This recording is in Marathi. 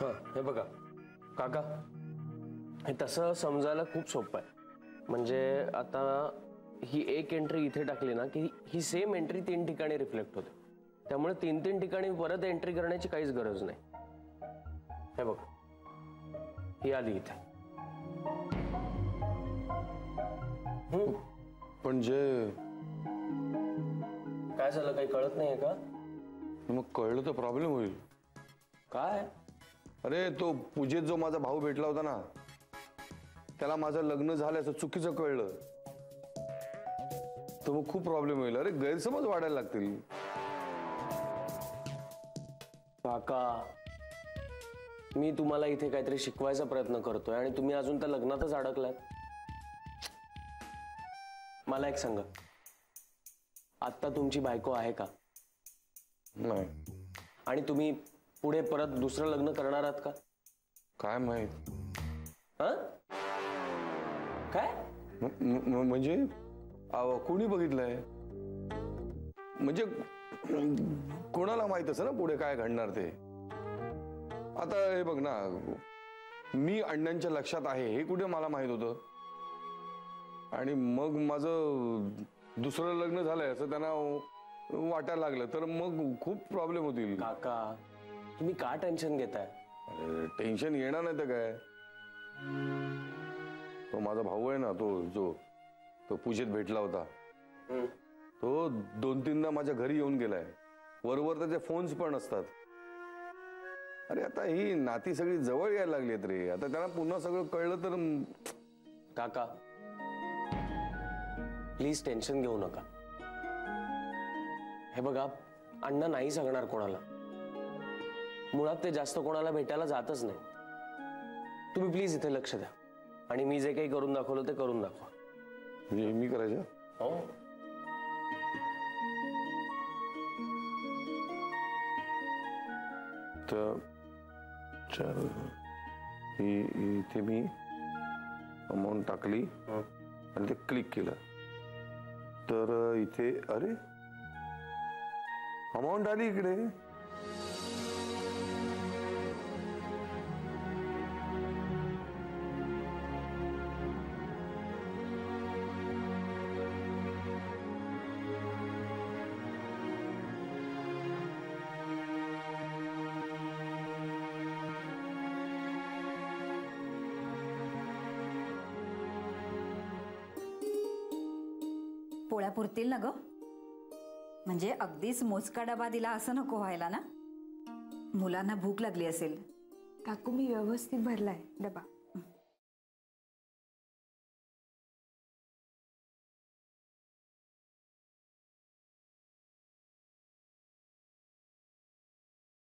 हां हे बघा काका, हे तसं समजायला खूप सोपं आहे. म्हणजे आता ही एक एंट्री इथे टाकली ना की ही सेम एंट्री 3 ठिकाणी रिफ्लेक्ट होते. त्यामुळे 3 ठिकाणी परत एंट्री करण्याची काहीच गरज नाही. हे बघ, ही आली इथे. पण जे काय झालं, काही कळत नाहीये का? मग कळलं तर प्रॉब्लेम होईल. काय? अरे तो पूजेत जो माझा भाऊ भेटला होता ना, त्याला माझं लग्न झाल्याचं चुकीचं कळलं तर मग खूप प्रॉब्लेम होईल. अरे गैरसमज वाढायला लागतील. काका, मी तुम्हाला इथे काहीतरी शिकवायचा प्रयत्न करतोय आणि तुम्ही अजून त्या लग्नातच अडकलात. मला एक सांगा, आता तुमची बायको आहे का? नाही. आणि तुम्ही पुढे परत दुसरं लग्न करणार आहात का? काय माहित. काय म्हणजे कोणी बघितलंय? म्हणजे कोणाला माहित असं ना पुढे काय घडणार ते. आता हे बघ ना, मी अण्णांच्या लक्षात आहे हे कुठे मला माहित होतं. आणि मग माझं दुसरं लग्न झालंय असं त्यांना वाटायला लागलं तर मग खूप प्रॉब्लेम होतील. काका, तुम्ही का टेन्शन घेताय? अरे टेन्शन येणार नाही तर काय. तो माझा भाऊ आहे ना, तो पूजेत भेटला होता. तो 2-3दा माझ्या घरी येऊन गेलाय. वरवर त्याचे फोन्स पण असतात. अरे आता ही नाती सगळी जवळ यायला लागलीत रे. आता त्यांना पुन्हा सगळं कळलं तर. काका प्लीज टेन्शन घेऊ नका. हे बघा, अण्णा नाही सांगणार कोणाला. मुळात ते जास्त कोणाला भेटायला जातच नाही. तुम्ही प्लीज इथे लक्ष द्या आणि मी जे काही करून दाखवलं ते करून दाखवा. मी करायचं? हो. तर चल, इथे मी अमाऊंट टाकली आणि ते क्लिक केलं तर इथे अरे अमाऊंट आली इकडे. पोळ्या पुरतील ना ग? म्हणजे अगदीच मोजका डबा दिला असं नको व्हायला ना. मुलांना भूक लागली असेल. काकू, मी व्यवस्थित भरलाय डबा.